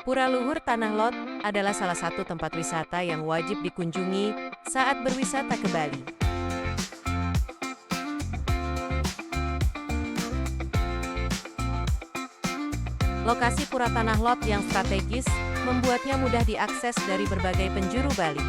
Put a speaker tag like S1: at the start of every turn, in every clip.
S1: Pura Luhur Tanah Lot adalah salah satu tempat wisata yang wajib dikunjungi saat berwisata ke Bali. Lokasi Pura Tanah Lot yang strategis membuatnya mudah diakses dari berbagai penjuru Bali.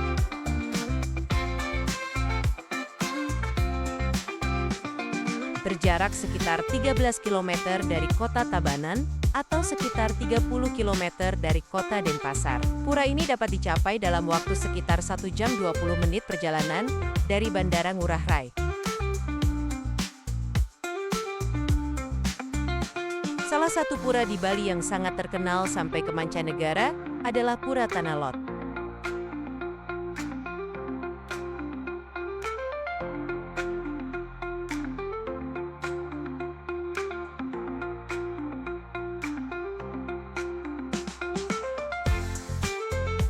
S1: Berjarak sekitar 13 km dari kota Tabanan atau sekitar 30 km dari kota Denpasar. Pura ini dapat dicapai dalam waktu sekitar 1 jam 20 menit perjalanan dari Bandara Ngurah Rai. Salah satu pura di Bali yang sangat terkenal sampai ke mancanegara adalah Pura Tanah Lot.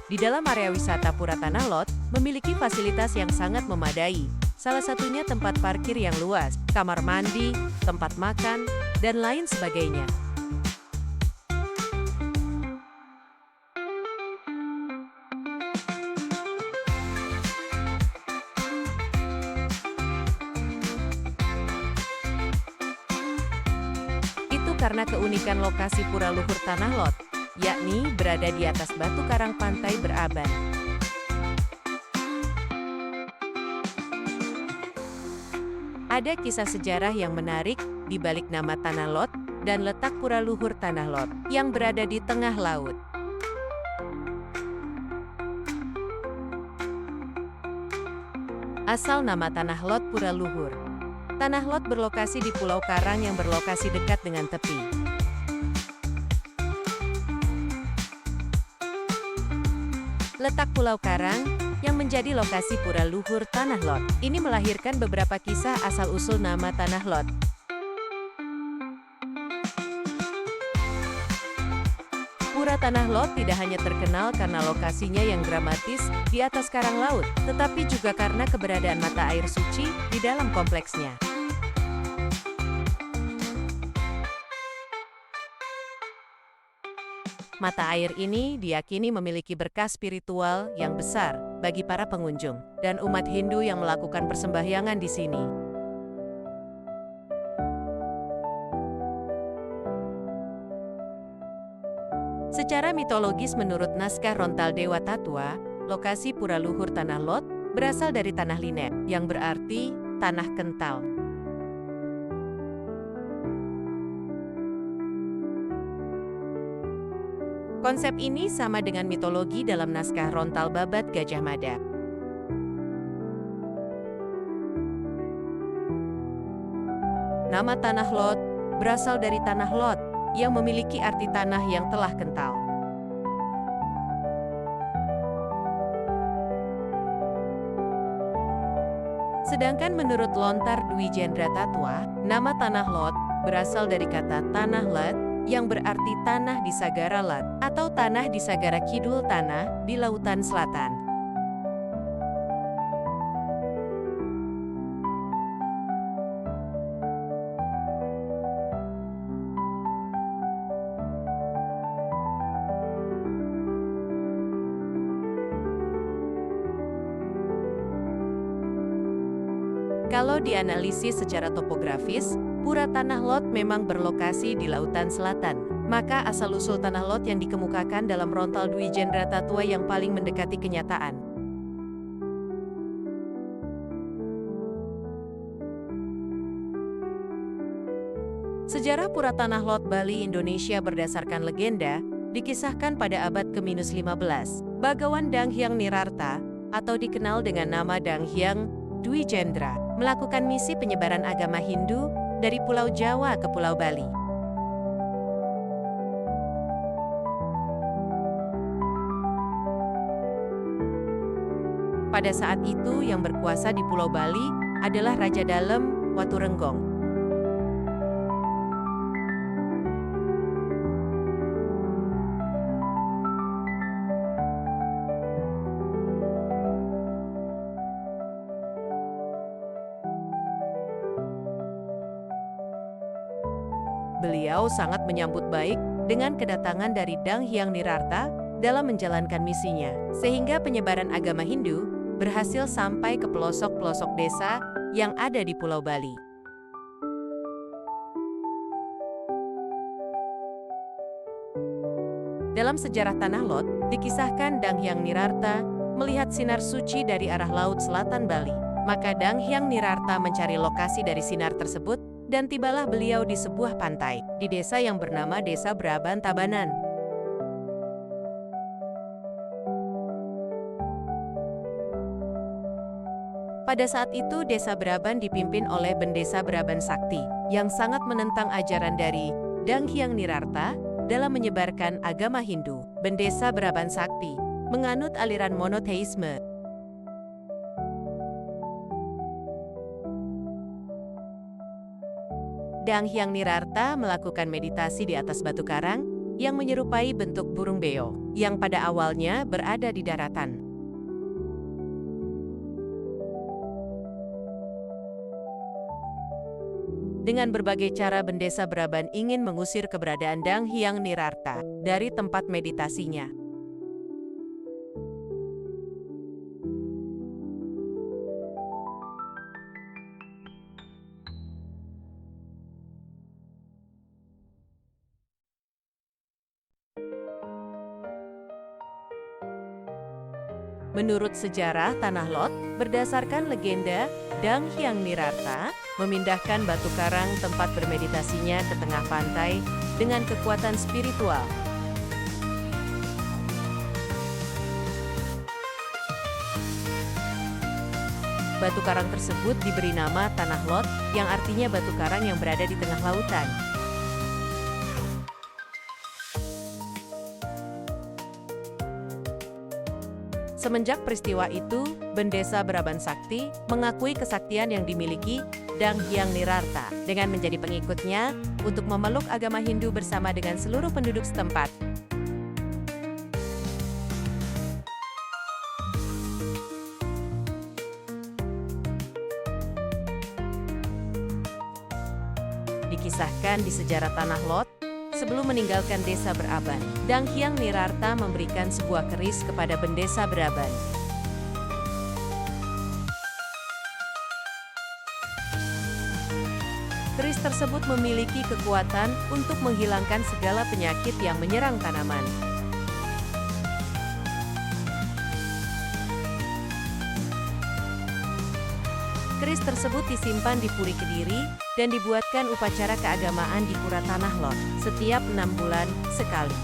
S1: Di dalam area wisata Pura Tanah Lot memiliki fasilitas yang sangat memadai. Salah satunya tempat parkir yang luas, kamar mandi, tempat makan, dan lain sebagainya. Itu karena keunikan lokasi Pura Luhur Tanah Lot, yakni berada di atas batu karang pantai beraban. Ada kisah sejarah yang menarik di balik nama Tanah Lot dan letak Pura Luhur Tanah Lot yang berada di tengah laut. Asal nama Tanah Lot Pura Luhur. Tanah Lot berlokasi di Pulau Karang yang berlokasi dekat dengan tepi. Letak Pulau Karang yang menjadi lokasi Pura Luhur Tanah Lot ini melahirkan beberapa kisah asal-usul nama Tanah Lot. Pura Tanah Lot tidak hanya terkenal karena lokasinya yang dramatis di atas karang laut, tetapi juga karena keberadaan mata air suci di dalam kompleksnya. Mata air ini diyakini memiliki berkah spiritual yang besar bagi para pengunjung dan umat Hindu yang melakukan persembahyangan di sini. Secara mitologis menurut naskah Rontal Dewa Tatua, lokasi Pura Luhur Tanah Lot berasal dari tanah linet, yang berarti tanah kental. Konsep ini sama dengan mitologi dalam naskah Rontal Babat Gajah Mada. Nama Tanah Lot berasal dari tanah lot yang memiliki arti tanah yang telah kental. Sedangkan menurut lontar Dwi Jendra Tatwa, nama Tanah Lot berasal dari kata Tanah Lat yang berarti tanah di Sagara Lat atau tanah di Sagara Kidul tanah di Lautan Selatan. Kalau dianalisis secara topografis, Pura Tanah Lot memang berlokasi di Lautan Selatan. Maka asal-usul Tanah Lot yang dikemukakan dalam Rontal Dwi Jendra Tatwa yang paling mendekati kenyataan. Sejarah Pura Tanah Lot Bali Indonesia berdasarkan legenda, dikisahkan pada abad ke-15. Bagawan Dang Hyang Nirarta, atau dikenal dengan nama Dang Hyang Dwi Jendra, melakukan misi penyebaran agama Hindu dari Pulau Jawa ke Pulau Bali. Pada saat itu yang berkuasa di Pulau Bali adalah Raja Dalem Waturenggong. Beliau sangat menyambut baik dengan kedatangan dari Dang Hyang Nirarta dalam menjalankan misinya, sehingga penyebaran agama Hindu berhasil sampai ke pelosok-pelosok desa yang ada di Pulau Bali. Dalam sejarah Tanah Lot, dikisahkan Dang Hyang Nirarta melihat sinar suci dari arah laut selatan Bali. Maka Dang Hyang Nirarta mencari lokasi dari sinar tersebut dan tibalah beliau di sebuah pantai di desa yang bernama Desa Braban Tabanan. Pada saat itu Desa Braban dipimpin oleh Bendesa Braban Sakti yang sangat menentang ajaran dari Dang Hyang Nirarta dalam menyebarkan agama Hindu. Bendesa Braban Sakti menganut aliran monoteisme. Dang Hyang Nirarta melakukan meditasi di atas batu karang yang menyerupai bentuk burung beo, yang pada awalnya berada di daratan. Dengan berbagai cara Bendesa Braban ingin mengusir keberadaan Dang Hyang Nirarta dari tempat meditasinya. Menurut sejarah Tanah Lot, berdasarkan legenda, Dang Hyang Nirarta memindahkan batu karang tempat bermeditasinya ke tengah pantai dengan kekuatan spiritual. Batu karang tersebut diberi nama Tanah Lot, yang artinya batu karang yang berada di tengah lautan. Semenjak peristiwa itu, Bendesa Braban Sakti mengakui kesaktian yang dimiliki Dang Hyang Nirarta dengan menjadi pengikutnya untuk memeluk agama Hindu bersama dengan seluruh penduduk setempat. Dikisahkan di sejarah Tanah Lot, sebelum meninggalkan Desa Braban, Dang Hyang Nirarta memberikan sebuah keris kepada Bendesa Braban. Keris tersebut memiliki kekuatan untuk menghilangkan segala penyakit yang menyerang tanaman. Keris tersebut disimpan di Puri Kediri dan dibuatkan upacara keagamaan di Pura Tanah Lot setiap 6 bulan sekali.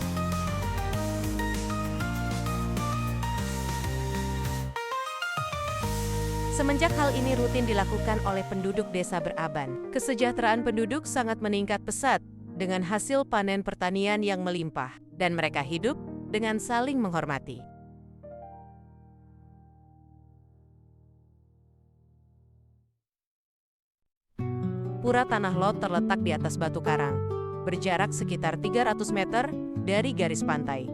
S1: Semenjak hal ini rutin dilakukan oleh penduduk Desa Braban, kesejahteraan penduduk sangat meningkat pesat dengan hasil panen pertanian yang melimpah, dan mereka hidup dengan saling menghormati. Pura Tanah Lot terletak di atas batu karang, berjarak sekitar 300 meter dari garis pantai.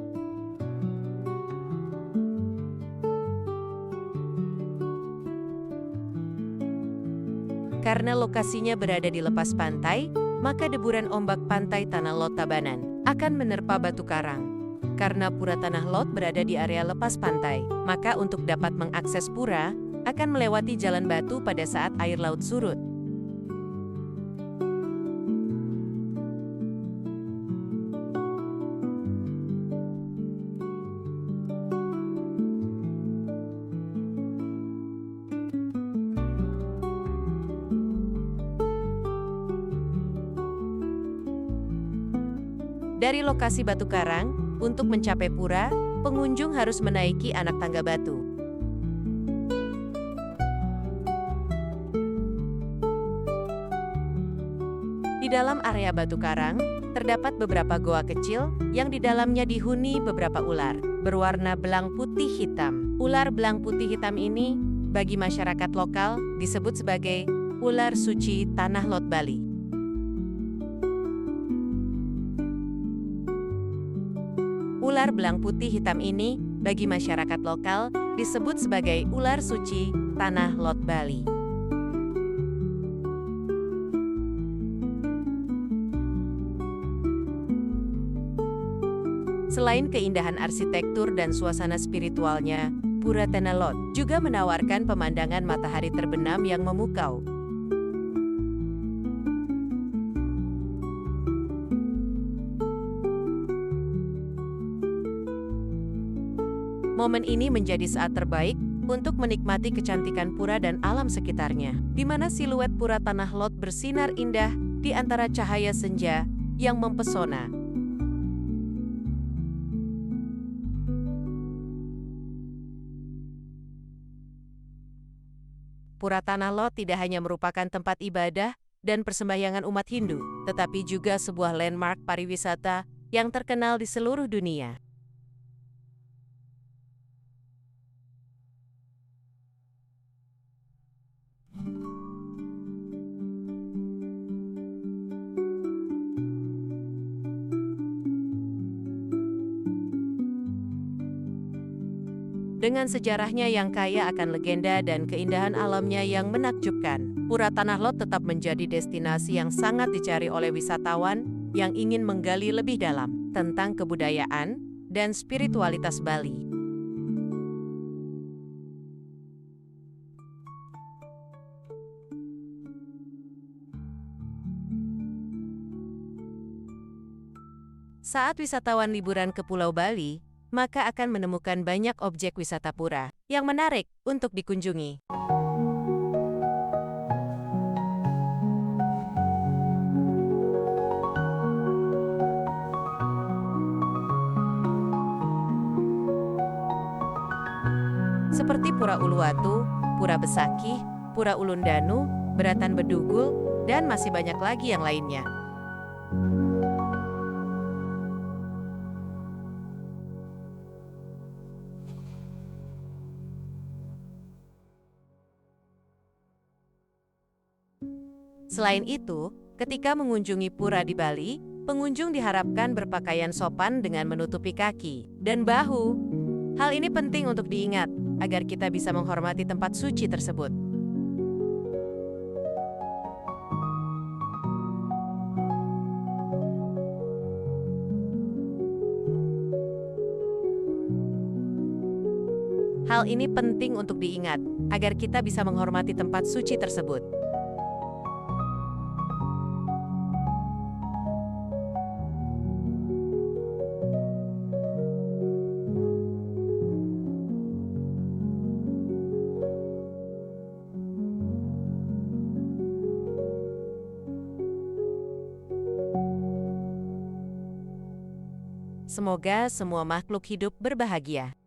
S1: Karena lokasinya berada di lepas pantai, maka deburan ombak pantai Tanah Lot Tabanan akan menerpa batu karang. Karena Pura Tanah Lot berada di area lepas pantai, maka untuk dapat mengakses pura, akan melewati jalan batu pada saat air laut surut. Dari lokasi batu karang, untuk mencapai pura, pengunjung harus menaiki anak tangga batu. Di dalam area batu karang, terdapat beberapa goa kecil yang di dalamnya dihuni beberapa ular berwarna belang putih hitam. Ular belang putih hitam ini, bagi masyarakat lokal, disebut sebagai ular suci Tanah Lot Bali. Ular belang putih hitam ini, bagi masyarakat lokal, disebut sebagai ular suci Tanah Lot Bali. Selain keindahan arsitektur dan suasana spiritualnya, Pura Tanah Lot juga menawarkan pemandangan matahari terbenam yang memukau. Momen ini menjadi saat terbaik untuk menikmati kecantikan pura dan alam sekitarnya, di mana siluet Pura Tanah Lot bersinar indah di antara cahaya senja yang mempesona. Pura Tanah Lot tidak hanya merupakan tempat ibadah dan persembahyangan umat Hindu, tetapi juga sebuah landmark pariwisata yang terkenal di seluruh dunia. Dengan sejarahnya yang kaya akan legenda dan keindahan alamnya yang menakjubkan, Pura Tanah Lot tetap menjadi destinasi yang sangat dicari oleh wisatawan yang ingin menggali lebih dalam tentang kebudayaan dan spiritualitas Bali. Saat wisatawan liburan ke Pulau Bali, maka akan menemukan banyak objek wisata pura yang menarik untuk dikunjungi. Seperti Pura Uluwatu, Pura Besakih, Pura Ulundanu, Beratan Bedugul, dan masih banyak lagi yang lainnya. Selain itu, ketika mengunjungi pura di Bali, pengunjung diharapkan berpakaian sopan dengan menutupi kaki dan bahu. Hal ini penting untuk diingat agar kita bisa menghormati tempat suci tersebut. Hal ini penting untuk diingat agar kita bisa menghormati tempat suci tersebut. Semoga semua makhluk hidup berbahagia.